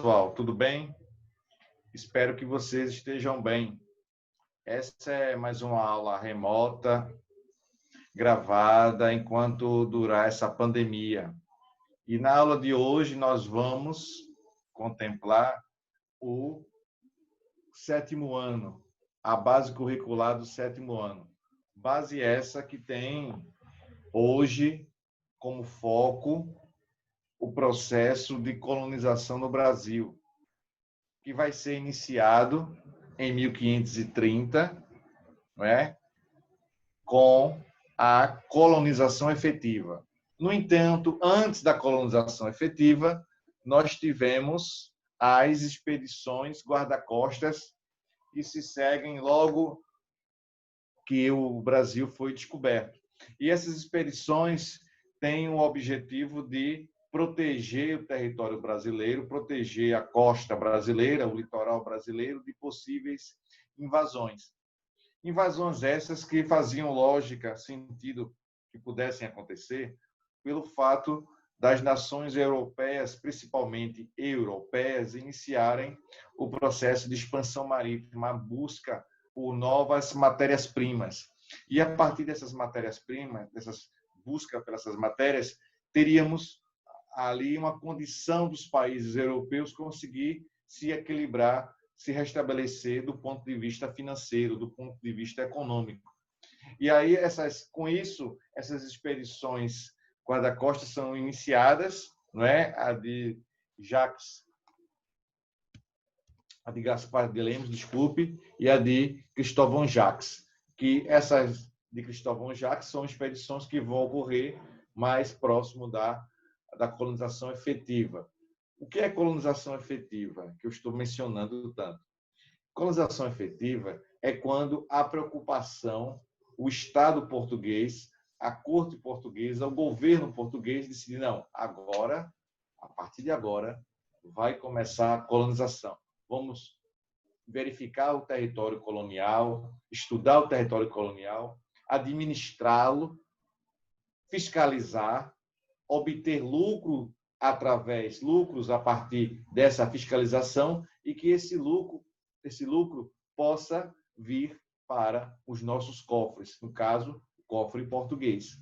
pessoal, tudo bem? Espero que vocês estejam bem. Essa é mais uma aula remota, gravada enquanto durar essa pandemia. E na aula de hoje nós vamos contemplar o sétimo ano, a base curricular do sétimo ano. Base essa que tem hoje como foco o processo de colonização no Brasil, que vai ser iniciado em 1530, não é? Com a colonização efetiva. No entanto, antes da colonização efetiva, nós tivemos as expedições guarda-costas que se seguem logo que o Brasil foi descoberto. E essas expedições têm o objetivo de proteger o território brasileiro, proteger a costa brasileira, o litoral brasileiro, de possíveis invasões. Invasões essas que faziam lógica, sentido que pudessem acontecer, pelo fato das nações europeias, principalmente europeias, iniciarem o processo de expansão marítima, a busca por novas matérias-primas. E a partir dessas matérias-primas, dessas busca por essas matérias, teríamos ali uma condição dos países europeus conseguir se equilibrar, se restabelecer do ponto de vista financeiro, do ponto de vista econômico. E aí, com isso, essas expedições guarda-costas são iniciadas, não é? A de Gaspar de Lemos, desculpe, e a de Cristóvão Jacques, que essas de Cristóvão Jacques são expedições que vão ocorrer mais próximo da colonização efetiva. O que é colonização efetiva, que eu estou mencionando tanto? Colonização efetiva é quando a preocupação, o Estado português, a corte portuguesa, o governo português decide, não, agora, a partir de agora, vai começar a colonização. Vamos verificar o território colonial, estudar o território colonial, administrá-lo, fiscalizar, obter lucros a partir dessa fiscalização e que esse lucro possa vir para os nossos cofres, no caso, o cofre português.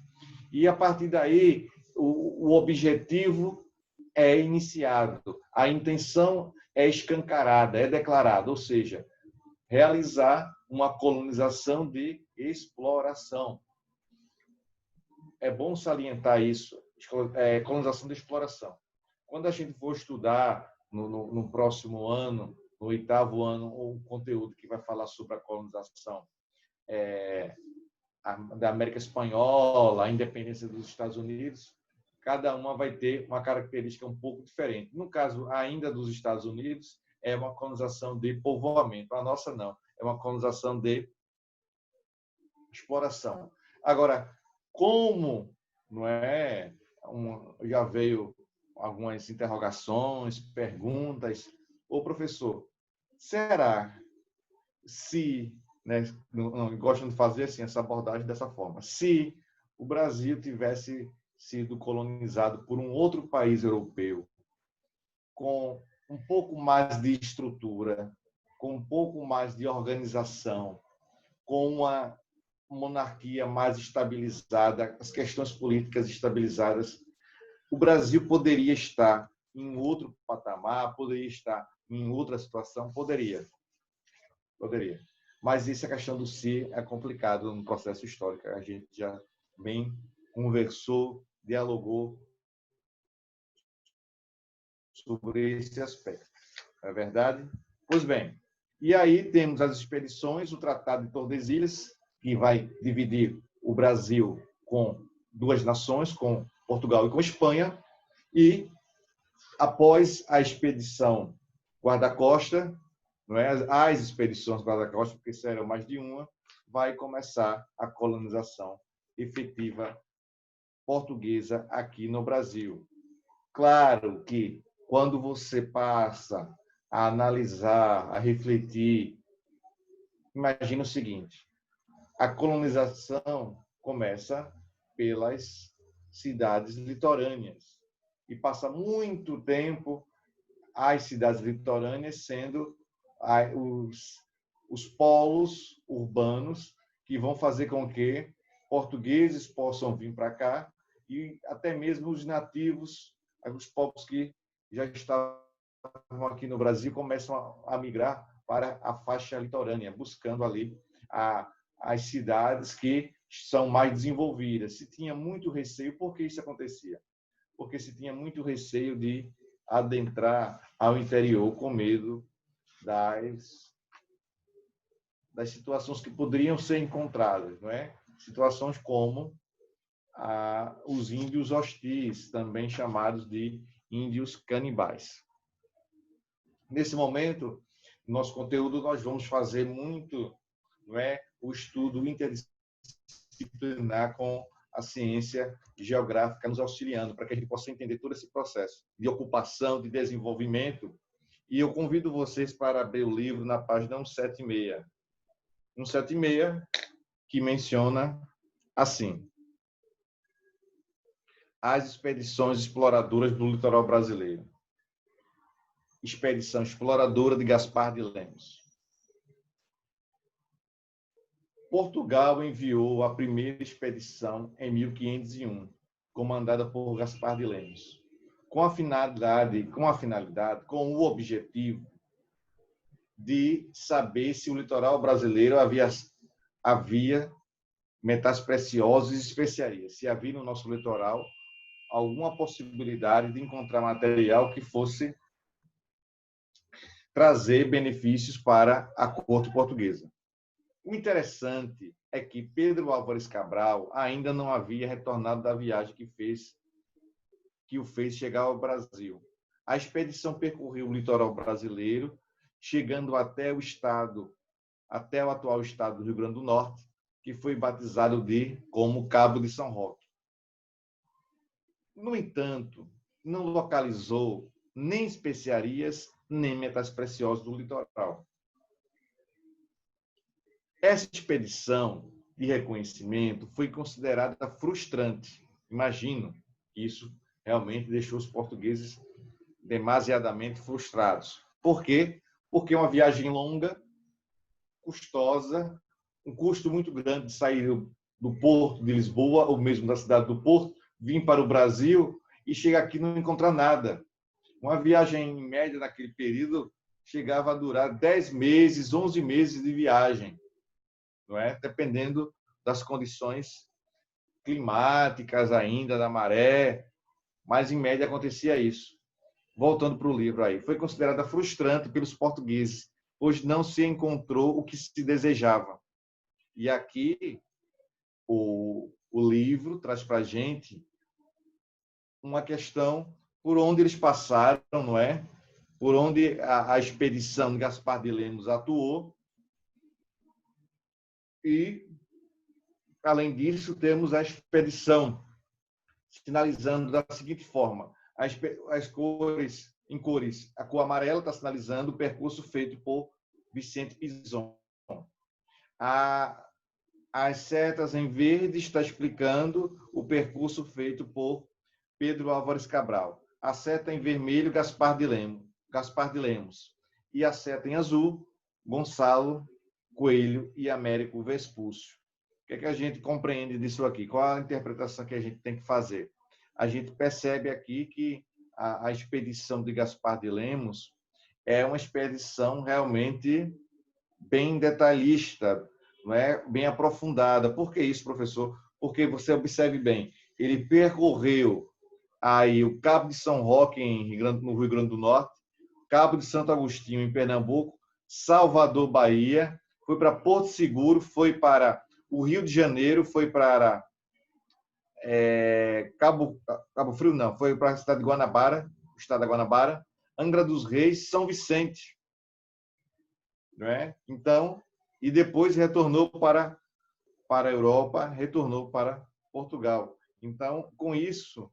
E a partir daí, o objetivo é iniciado, a intenção é escancarada, é declarada, ou seja, realizar uma colonização de exploração. É bom salientar isso, colonização de exploração. Quando a gente for estudar no próximo ano, no 8º ano, o conteúdo que vai falar sobre a colonização da América Espanhola, a independência dos Estados Unidos, cada uma vai ter uma característica um pouco diferente. No caso ainda dos Estados Unidos, é uma colonização de povoamento. A nossa não, é uma colonização de exploração. Agora, como não é, já veio algumas interrogações, perguntas, ô professor, será se, né, não gostam de fazer assim essa abordagem dessa forma, se o Brasil tivesse sido colonizado por um outro país europeu com um pouco mais de estrutura, com um pouco mais de organização, com uma monarquia mais estabilizada, as questões políticas estabilizadas, o Brasil poderia estar em outro patamar, poderia estar em outra situação, poderia. Mas isso, a questão do se é complicado no processo histórico. A gente já bem conversou, dialogou sobre esse aspecto. Não é verdade? Pois bem, e aí temos as expedições, o Tratado de Tordesilhas, que vai dividir o Brasil com duas nações, com Portugal e com Espanha, e após a expedição guarda-costa, não é? As expedições guarda-costa, porque serão mais de uma, vai começar a colonização efetiva portuguesa aqui no Brasil. Claro que quando você passa a analisar, a refletir, imagina o seguinte: a colonização começa pelas cidades litorâneas e passa muito tempo as cidades litorâneas sendo os polos urbanos que vão fazer com que portugueses possam vir para cá e até mesmo os nativos, os povos que já estavam aqui no Brasil começam a migrar para a faixa litorânea, buscando ali as cidades que são mais desenvolvidas. Se tinha muito receio, por que isso acontecia? Porque se tinha muito receio de adentrar ao interior com medo das situações que poderiam ser encontradas, não é? Situações como os índios hostis, também chamados de índios canibais. Nesse momento, no nosso conteúdo, nós vamos fazer muito, não é, o estudo interdisciplinar com a ciência geográfica nos auxiliando, para que a gente possa entender todo esse processo de ocupação, de desenvolvimento. E eu convido vocês para abrir o livro na página 176. 176, que menciona assim: as expedições exploradoras do litoral brasileiro. Expedição exploradora de Gaspar de Lemos. Portugal enviou a primeira expedição em 1501, comandada por Gaspar de Lemos, com o objetivo de saber se o litoral brasileiro havia metais preciosos e especiarias, se havia no nosso litoral alguma possibilidade de encontrar material que fosse trazer benefícios para a corte portuguesa. O interessante é que Pedro Álvares Cabral ainda não havia retornado da viagem que o fez chegar ao Brasil. A expedição percorreu o litoral brasileiro, chegando até o atual estado do Rio Grande do Norte, que foi batizado como Cabo de São Roque. No entanto, não localizou nem especiarias, nem metais preciosos do litoral. Essa expedição de reconhecimento foi considerada frustrante. Imagino que isso realmente deixou os portugueses demasiadamente frustrados. Por quê? Porque é uma viagem longa, custosa, um custo muito grande de sair do porto de Lisboa, ou mesmo da cidade do Porto, vir para o Brasil e chegar aqui e não encontrar nada. Uma viagem, em média, naquele período, chegava a durar 10 meses, 11 meses de viagem, não é? Dependendo das condições climáticas ainda, da maré, mas, em média, acontecia isso. Voltando para o livro aí, foi considerada frustrante pelos portugueses, pois não se encontrou o que se desejava. E aqui o livro traz para a gente uma questão por onde eles passaram, não é? Por onde a expedição de Gaspar de Lemos atuou. E, além disso, temos a expedição, sinalizando da seguinte forma: as cores, em cores, a cor amarela está sinalizando o percurso feito por Vicente Pinzon. As setas em verde está explicando o percurso feito por Pedro Álvares Cabral. A seta em vermelho, Gaspar de Lemos. E a seta em azul, Gonçalo Coelho e Américo Vespúcio. O que é que a gente compreende disso aqui? Qual a interpretação que a gente tem que fazer? A gente percebe aqui que a expedição de Gaspar de Lemos é uma expedição realmente bem detalhista, não é? Bem aprofundada. Por que isso, professor? Porque você observe bem, ele percorreu aí o Cabo de São Roque no Rio Grande do Norte, Cabo de Santo Agostinho em Pernambuco, Salvador, Bahia, foi para Porto Seguro, foi para o Rio de Janeiro, foi para Cabo Frio, não, foi para a cidade de Guanabara, o estado da Guanabara, Angra dos Reis, São Vicente, não é? Então, e depois retornou para a Europa, retornou para Portugal. Então, com isso,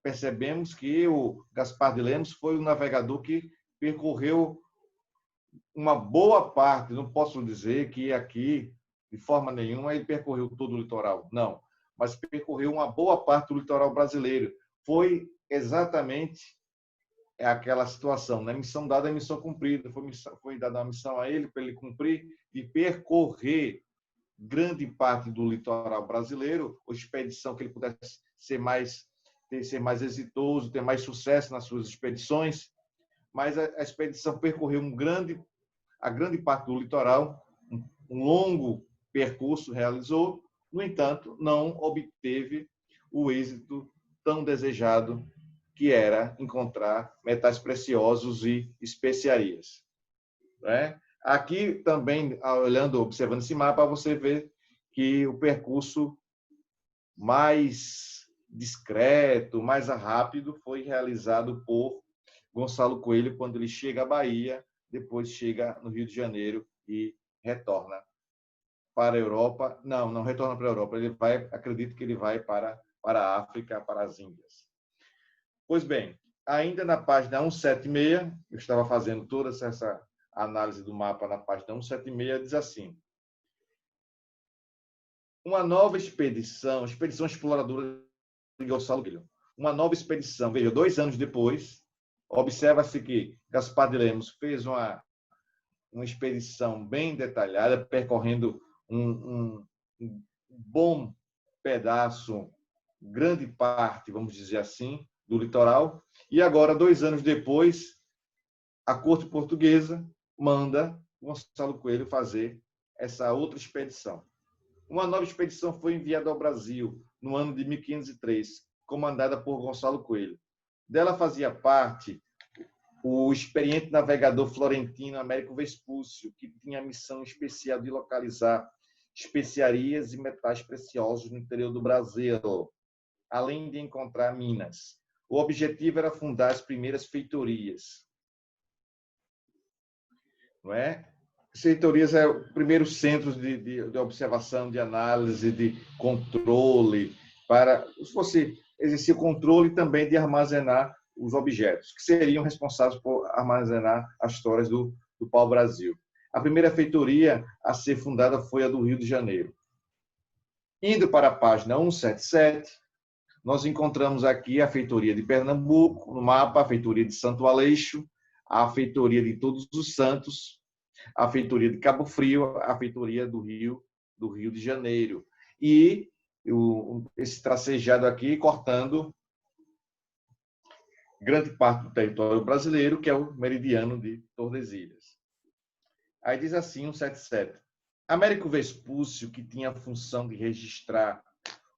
percebemos que o Gaspar de Lemos foi o navegador que percorreu uma boa parte, não posso dizer que aqui, de forma nenhuma, ele percorreu todo o litoral, não, mas percorreu uma boa parte do litoral brasileiro. Foi exatamente é aquela situação, né? Missão dada é missão cumprida. Foi dada uma missão a ele, para ele cumprir, de percorrer grande parte do litoral brasileiro, ou expedição que ele pudesse ser mais exitoso, ter mais sucesso nas suas expedições. Mas a expedição percorreu a grande parte do litoral, um longo percurso realizou, no entanto, não obteve o êxito tão desejado, que era encontrar metais preciosos e especiarias. Né? Aqui também, olhando, observando esse mapa, você vê que o percurso mais discreto, mais rápido, foi realizado por Gonçalo Coelho quando ele chega à Bahia, depois chega no Rio de Janeiro e retorna para a Europa. Não retorna para a Europa. Acredito que ele vai para a África, para as Índias. Pois bem, ainda na página 176, eu estava fazendo toda essa análise do mapa na página 176, diz assim: uma nova expedição exploradora de Gonçalo Coelho. Uma nova expedição, veja, 2 anos depois, observa-se que Gaspar de Lemos fez uma expedição bem detalhada, percorrendo um bom pedaço, grande parte, vamos dizer assim, do litoral. E agora, 2 anos depois, a corte portuguesa manda Gonçalo Coelho fazer essa outra expedição. Uma nova expedição foi enviada ao Brasil no ano de 1503, comandada por Gonçalo Coelho. Dela fazia parte o experiente navegador florentino Américo Vespúcio, que tinha a missão especial de localizar especiarias e metais preciosos no interior do Brasil, além de encontrar minas. O objetivo era fundar as primeiras feitorias. Não é? Feitorias é o primeiro centro de observação, de análise, de controle, para se fosse exercer controle também de armazenar os objetos, que seriam responsáveis por armazenar as histórias do pau-brasil. A primeira feitoria a ser fundada foi a do Rio de Janeiro. Indo para a página 177, nós encontramos aqui a feitoria de Pernambuco, no mapa, a feitoria de Santo Aleixo, a feitoria de Todos os Santos, a feitoria de Cabo Frio, a feitoria do Rio de Janeiro. E esse tracejado aqui cortando grande parte do território brasileiro, que é o meridiano de Tordesilhas. Aí diz assim, 177. Américo Vespúcio, que tinha a função de registrar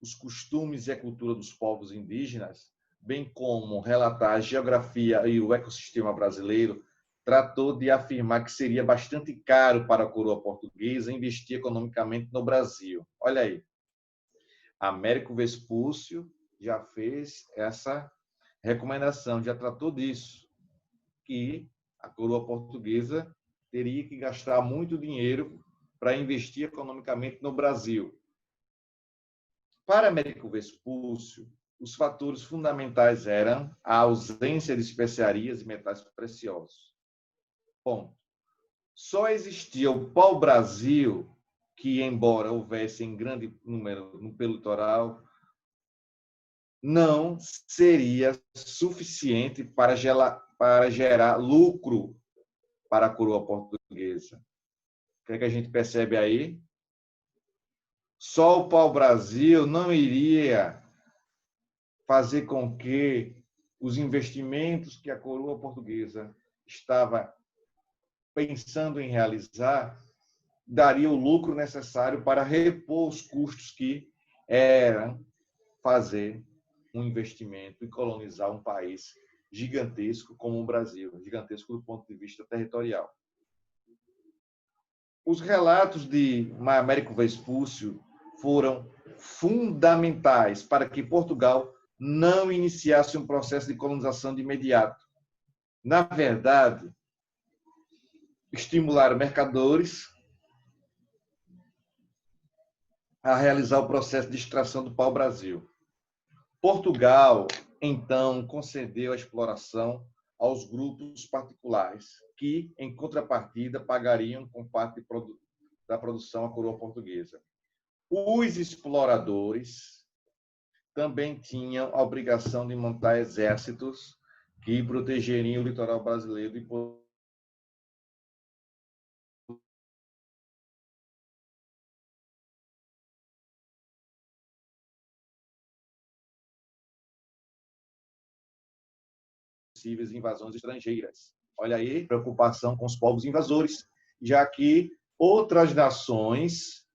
os costumes e a cultura dos povos indígenas, bem como relatar a geografia e o ecossistema brasileiro, tratou de afirmar que seria bastante caro para a coroa portuguesa investir economicamente no Brasil. Olha aí. Américo Vespúcio já fez essa recomendação, já tratou disso, que a coroa portuguesa teria que gastar muito dinheiro para investir economicamente no Brasil. Para Américo Vespúcio, os fatores fundamentais eram a ausência de especiarias e metais preciosos. Ponto. Só existia o pau-brasil, que, embora houvesse em grande número pelo litoral, não seria suficiente para gerar lucro para a coroa portuguesa. O que é que a gente percebe aí? Só o pau-brasil não iria fazer com que os investimentos que a coroa portuguesa estava pensando em realizar daria o lucro necessário para repor os custos que eram fazer um investimento e colonizar um país gigantesco como o Brasil, gigantesco do ponto de vista territorial. Os relatos de Américo Vespúcio foram fundamentais para que Portugal não iniciasse um processo de colonização de imediato. Na verdade, estimular mercadores a realizar o processo de extração do pau-brasil. Portugal, então, concedeu a exploração aos grupos particulares, que, em contrapartida, pagariam com parte da produção à coroa portuguesa. Os exploradores também tinham a obrigação de montar exércitos que protegeriam o litoral brasileiro de possíveis invasões estrangeiras. Olha aí, preocupação com os povos invasores, já que outras nações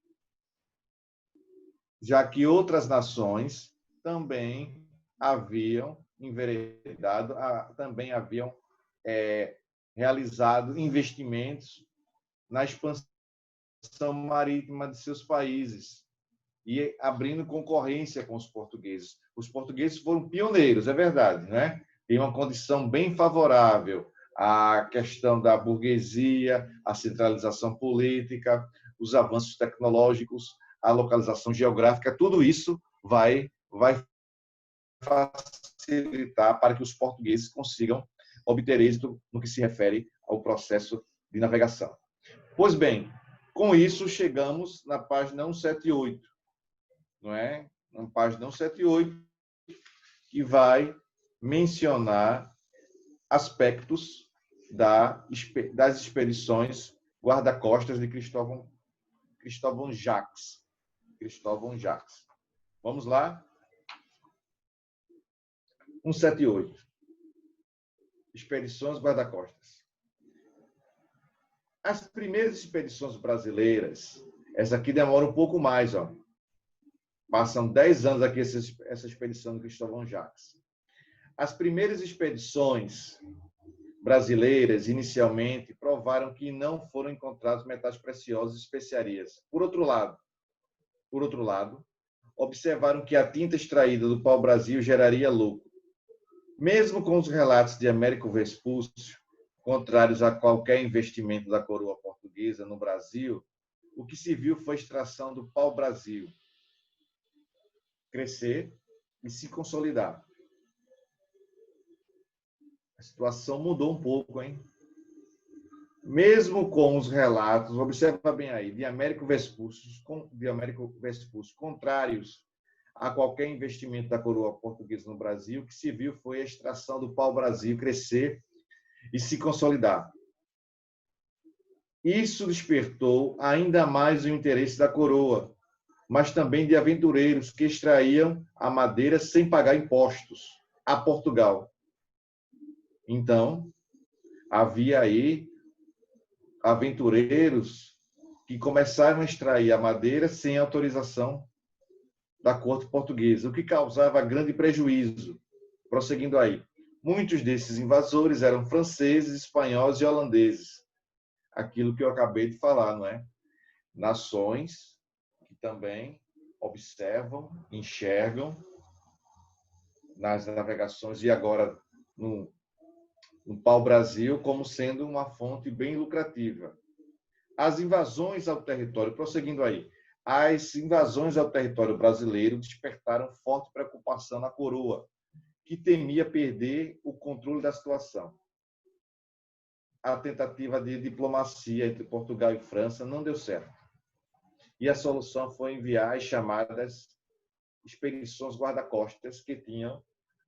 também haviam enveredado, também haviam realizado investimentos na expansão marítima de seus países e abrindo concorrência com os portugueses. Os portugueses foram pioneiros, é verdade, né? Tem uma condição bem favorável à questão da burguesia, à centralização política, os avanços tecnológicos, a localização geográfica, tudo isso vai facilitar para que os portugueses consigam obter êxito no que se refere ao processo de navegação. Pois bem, com isso chegamos na página 178, não é? Na página 178, que vai mencionar aspectos das expedições guarda-costas de Cristóvão Jacques. Vamos lá? 178. Expedições guarda-costas. As primeiras expedições brasileiras, essa aqui demora um pouco mais, ó. Passam 10 anos aqui essa expedição de Cristóvão Jacques. As primeiras expedições brasileiras, inicialmente, provaram que não foram encontrados metais preciosos e especiarias. Por outro lado, observaram que a tinta extraída do pau-brasil geraria lucro. Mesmo com os relatos de Américo Vespúcio, contrários a qualquer investimento da coroa portuguesa no Brasil, o que se viu foi a extração do pau-brasil crescer e se consolidar. A situação mudou um pouco, hein? Mesmo com os relatos, observa bem aí, de Américo Vespúcio, contrários a qualquer investimento da coroa portuguesa no Brasil, o que se viu foi a extração do pau-brasil crescer e se consolidar. Isso despertou ainda mais o interesse da coroa, mas também de aventureiros que extraíam a madeira sem pagar impostos a Portugal. Então, havia aí aventureiros que começaram a extrair a madeira sem autorização da corte portuguesa, o que causava grande prejuízo. Prosseguindo aí, muitos desses invasores eram franceses, espanhóis e holandeses. Aquilo que eu acabei de falar, não é? Nações que também observam, enxergam nas navegações e agora no pau-brasil como sendo uma fonte bem lucrativa. As invasões ao território, prosseguindo aí, as invasões ao território brasileiro despertaram forte preocupação na coroa, que temia perder o controle da situação. A tentativa de diplomacia entre Portugal e França não deu certo. E a solução foi enviar as chamadas expedições guarda-costas, que tinham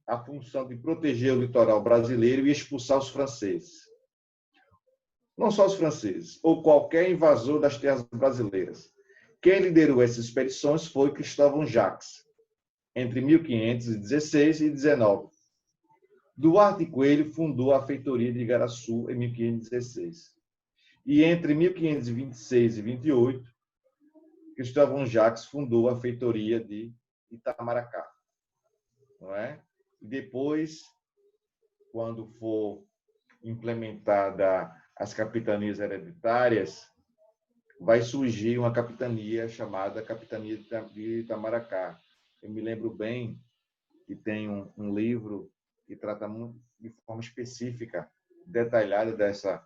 a função de proteger o litoral brasileiro e expulsar os franceses. Não só os franceses, ou qualquer invasor das terras brasileiras. Quem liderou essas expedições foi Cristóvão Jacques, entre 1516 e 19. Duarte Coelho fundou a feitoria de Igaraçu em 1516. E entre 1526 e 28, Cristóvão Jacques fundou a feitoria de Itamaracá. Não é? E depois, quando for implementada as capitanias hereditárias, vai surgir uma capitania chamada Capitania de Itamaracá. Eu me lembro bem que tem um livro que trata muito, de forma específica, detalhada dessa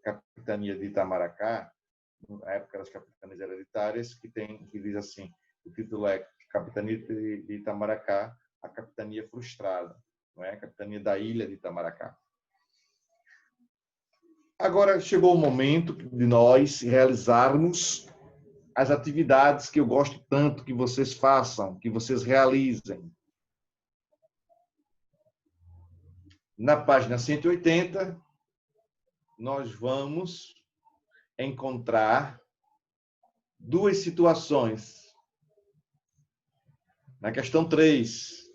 Capitania de Itamaracá, na época das capitanias hereditárias, que diz assim, o título é Capitania de Itamaracá, a capitania frustrada, não é? A capitania da ilha de Itamaracá. Agora chegou o momento de nós realizarmos as atividades que eu gosto tanto que vocês façam, que vocês realizem. Na página 180, nós vamos encontrar duas situações. Na questão 3,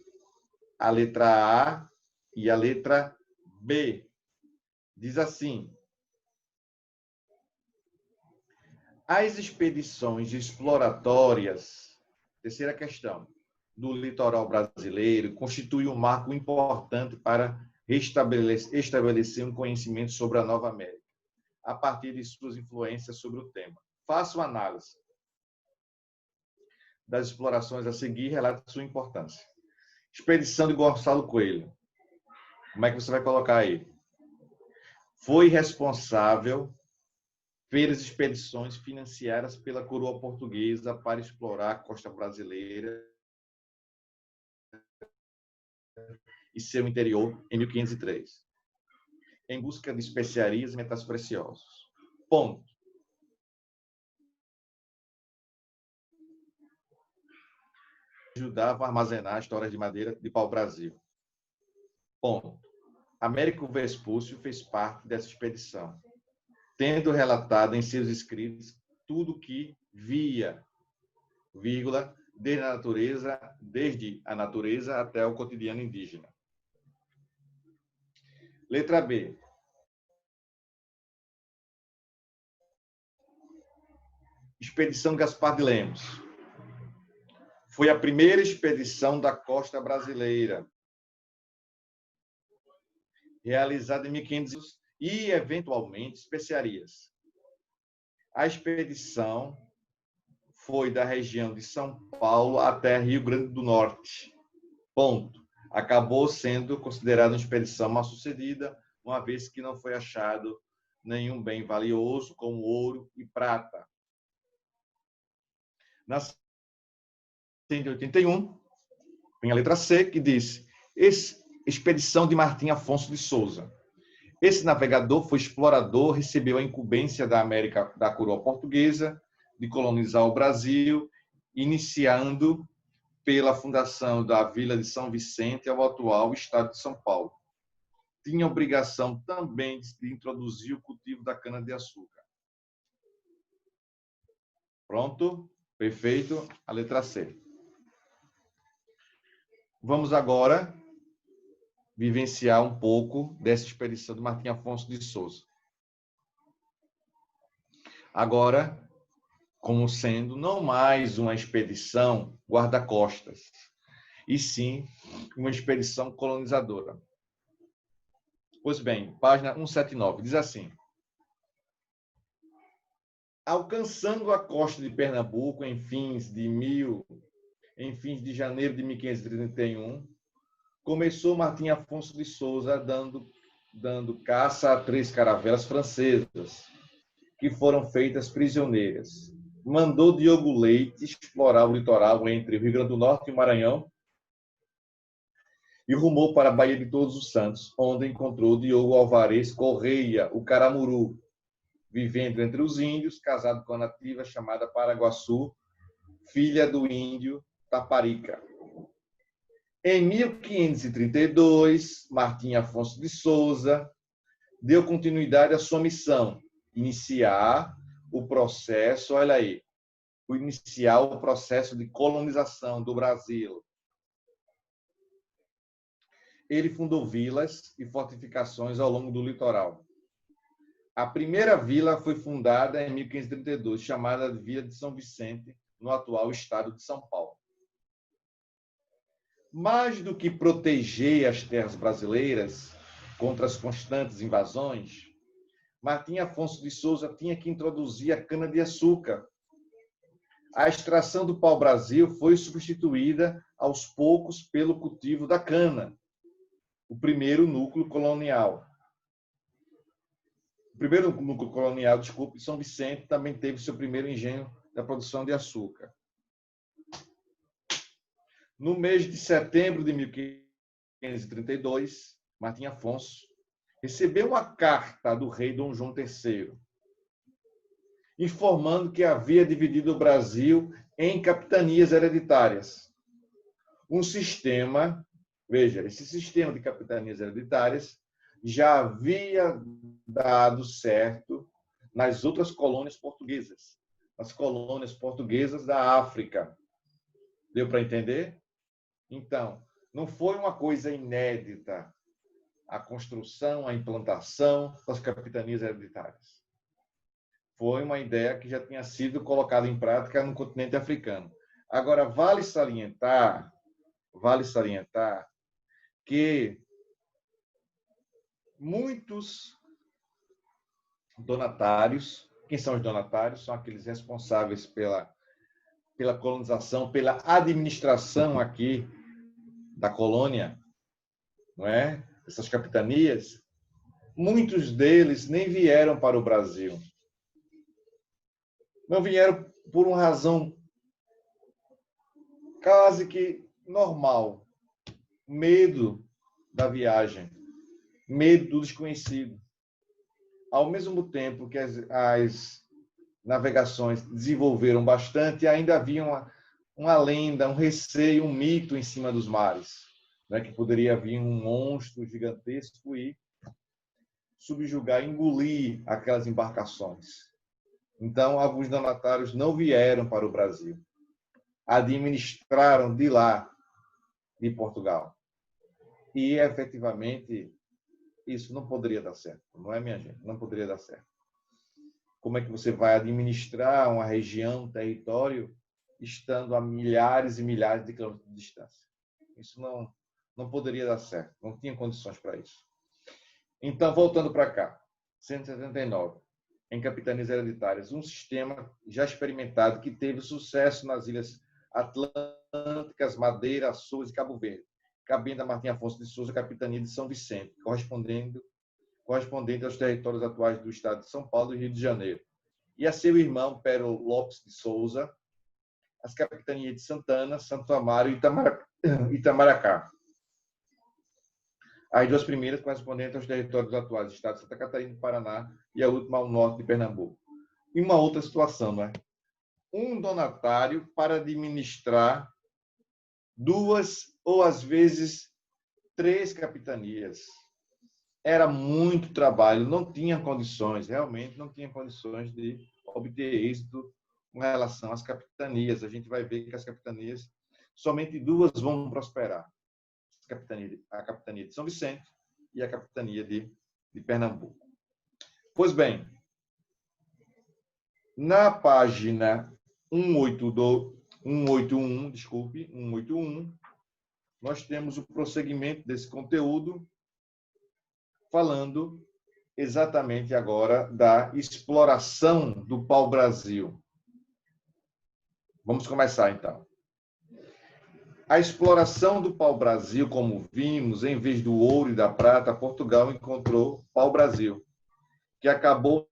a letra A e a letra B. Diz assim: as expedições exploratórias, terceira questão, do litoral brasileiro constituem um marco importante para estabelecer um conhecimento sobre a Nova América, a partir de suas influências sobre o tema. Faça uma análise das explorações a seguir e relate sua importância. Expedição de Gonçalo Coelho. Como é que você vai colocar aí? Foi responsável pelas expedições financiadas pela coroa portuguesa para explorar a costa brasileira e seu interior em 1503, em busca de especiarias e metais preciosos. Ponto. Ajudava a armazenar histórias de madeira de pau-brasil. Ponto. Américo Vespúcio fez parte dessa expedição, tendo relatado em seus escritos tudo que via, vírgula, desde a natureza até o cotidiano indígena. Letra B. Expedição Gaspar de Lemos. Foi a primeira expedição da costa brasileira, realizada em 1500 e, eventualmente, especiarias. A expedição foi da região de São Paulo até Rio Grande do Norte. Ponto. Acabou sendo considerada uma expedição mal-sucedida, uma vez que não foi achado nenhum bem valioso, como ouro e prata. Na 181, tem a letra C, que diz: expedição de Martim Afonso de Souza. Esse navegador foi explorador, recebeu a incumbência da América, da coroa portuguesa, de colonizar o Brasil, iniciando pela fundação da Vila de São Vicente ao atual estado de São Paulo. Tinha obrigação também de introduzir o cultivo da cana-de-açúcar. Pronto? Perfeito. A letra C. Vamos agora vivenciar um pouco dessa expedição de Martim Afonso de Souza. Agora, como sendo não mais uma expedição guarda-costas, e sim uma expedição colonizadora. Pois bem, página 179, diz assim: alcançando a costa de Pernambuco em fins de janeiro de 1531, começou Martim Afonso de Souza dando caça a 3 caravelas francesas, que foram feitas prisioneiras. Mandou Diogo Leite explorar o litoral entre o Rio Grande do Norte e o Maranhão e rumou para a Baía de Todos os Santos, onde encontrou Diogo Alvarez Correia, o Caramuru, vivendo entre os índios, casado com a nativa chamada Paraguaçu, filha do índio Taparica. Em 1532, Martim Afonso de Souza deu continuidade à sua missão, iniciar o processo de colonização do Brasil. Ele fundou vilas e fortificações ao longo do litoral. A primeira vila foi fundada em 1532, chamada de Vila de São Vicente, no atual estado de São Paulo. Mais do que proteger as terras brasileiras contra as constantes invasões, Martim Afonso de Souza tinha que introduzir a cana-de-açúcar. A extração do pau-brasil foi substituída aos poucos pelo cultivo da cana, o primeiro núcleo colonial. O primeiro núcleo colonial, de São Vicente, também teve seu primeiro engenho da produção de açúcar. No mês de setembro de 1532, Martim Afonso recebeu uma carta do rei Dom João III, informando que havia dividido o Brasil em capitanias hereditárias, um sistema Veja, esse sistema de capitanias hereditárias já havia dado certo nas outras colônias portuguesas, nas colônias portuguesas da África. Deu para entender? Então, não foi uma coisa inédita a construção, a implantação das capitanias hereditárias. Foi uma ideia que já tinha sido colocada em prática no continente africano. Agora, vale salientar que muitos donatários, quem são os donatários? São aqueles responsáveis pela colonização, pela administração aqui da colônia, não é? Essas capitanias. Muitos deles nem vieram para o Brasil. Não vieram por uma razão quase que normal. Medo da viagem, medo do desconhecido. Ao mesmo tempo que as navegações desenvolveram bastante, ainda havia uma lenda, um receio, um mito em cima dos mares, né, que poderia vir um monstro gigantesco e subjugar, engolir aquelas embarcações. Então, alguns donatários não vieram para o Brasil, administraram de lá, de Portugal. E, efetivamente, isso não poderia dar certo, não é, minha gente? Não poderia dar certo. Como é que você vai administrar uma região, um território, estando a milhares e milhares de quilômetros de distância? Isso não poderia dar certo, não tinha condições para isso. Então, voltando para cá, 179, em capitanias hereditárias, um sistema já experimentado que teve sucesso nas ilhas Atlânticas, Madeira, Açores e Cabo Verde, cabendo a Martim Afonso de Souza, capitania de São Vicente, correspondente aos territórios atuais do estado de São Paulo e Rio de Janeiro. E a seu irmão, Pero Lopes de Souza, as capitanias de Santana, Santo Amaro e Itamaracá. As duas primeiras correspondentes aos territórios atuais do estado de Santa Catarina e Paraná e a última ao norte de Pernambuco. E uma outra situação, não é? Um donatário para administrar duas ou, às vezes, 3 capitanias. Era muito trabalho, não tinha condições, realmente não tinha condições de obter êxito com relação às capitanias. A gente vai ver que as capitanias, somente 2 vão prosperar. A capitania de São Vicente e a capitania de Pernambuco. Pois bem, na página 181, nós temos o prosseguimento desse conteúdo, falando exatamente agora da exploração do pau-brasil. Vamos começar, então. A exploração do pau-brasil, como vimos, em vez do ouro e da prata, Portugal encontrou pau-brasil, que acabou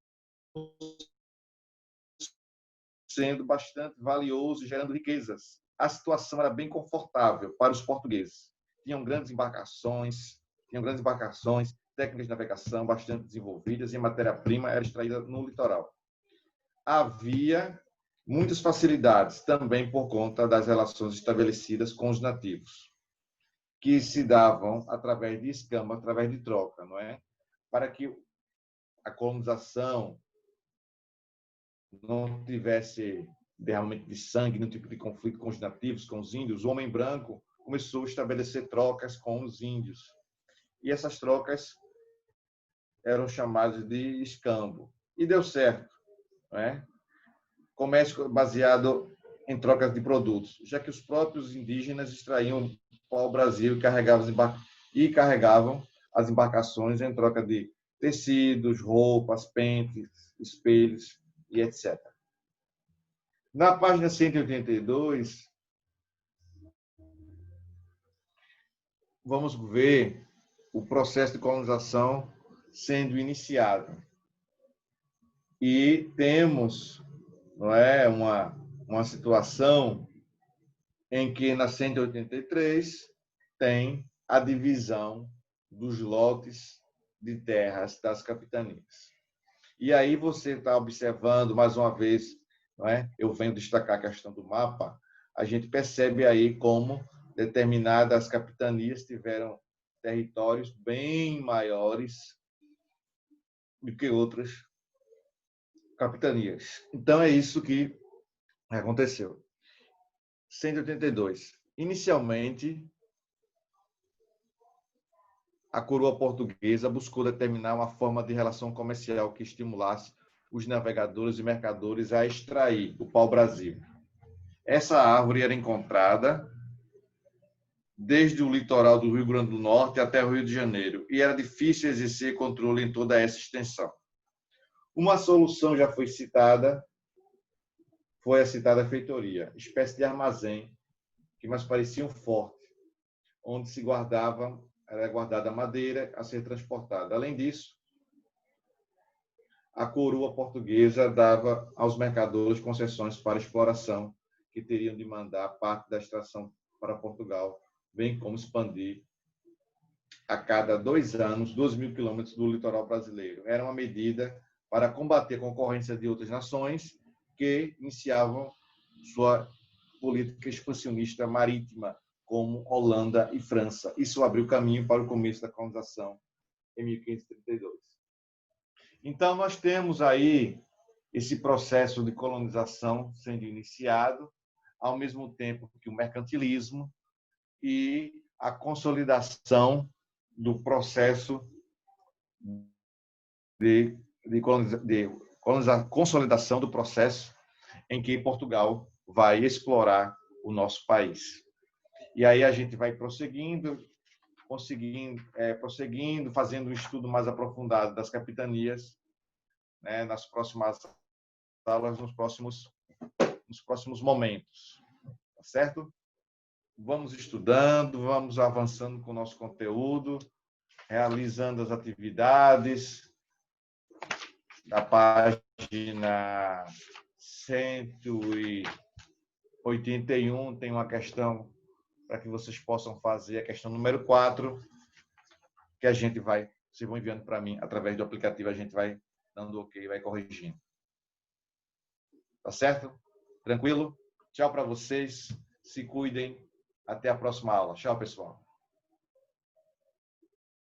sendo bastante valioso e gerando riquezas. A situação era bem confortável para os portugueses. Tinham grandes embarcações, técnicas de navegação bastante desenvolvidas e a matéria-prima era extraída no litoral. Havia muitas facilidades também por conta das relações estabelecidas com os nativos, que se davam através de escambo, através de troca, não é? Para que a colonização não tivesse derramamento de sangue, nenhum tipo de conflito com os nativos, com os índios, o homem branco começou a estabelecer trocas com os índios. E essas trocas eram chamadas de escambo. E deu certo, não é? Comércio baseado em trocas de produtos, já que os próprios indígenas extraíam pau-brasil e carregavam as embarcações em troca de tecidos, roupas, pentes, espelhos e etc. Na página 182, vamos ver o processo de colonização sendo iniciado. E temos, não é, uma situação em que na 183 tem a divisão dos lotes de terras das capitanias. E aí você está observando, mais uma vez, não é? Eu venho destacar a questão do mapa, a gente percebe aí como determinadas capitanias tiveram territórios bem maiores do que outras capitanias. Então, é isso que aconteceu. 182. Inicialmente, a coroa portuguesa buscou determinar uma forma de relação comercial que estimulasse os navegadores e mercadores a extrair o pau-brasil. Essa árvore era encontrada desde o litoral do Rio Grande do Norte até o Rio de Janeiro, e era difícil exercer controle em toda essa extensão. Uma solução já foi citada, foi a citada feitoria, espécie de armazém que mais parecia um forte, onde se era guardada madeira a ser transportada. Além disso, a coroa portuguesa dava aos mercadores concessões para exploração, que teriam de mandar parte da extração para Portugal, bem como expandir a cada 2 anos 2.000 quilômetros do litoral brasileiro. Era uma medida para combater a concorrência de outras nações que iniciavam sua política expansionista marítima, como Holanda e França. Isso abriu caminho para o começo da colonização em 1532. Então, nós temos aí esse processo de colonização sendo iniciado, ao mesmo tempo que o mercantilismo e a consolidação do processo de consolidação do processo em que Portugal vai explorar o nosso país. E aí a gente vai prosseguindo, fazendo um estudo mais aprofundado das capitanias, né, nas próximas aulas, nos próximos momentos. Tá certo? Vamos estudando, vamos avançando com o nosso conteúdo, realizando as atividades. Da página 181 tem uma questão para que vocês possam fazer, a questão número 4, que a gente vai, vocês vão enviando para mim através do aplicativo, a gente vai dando ok, vai corrigindo. Tá certo? Tranquilo? Tchau para vocês, se cuidem, até a próxima aula. Tchau, pessoal.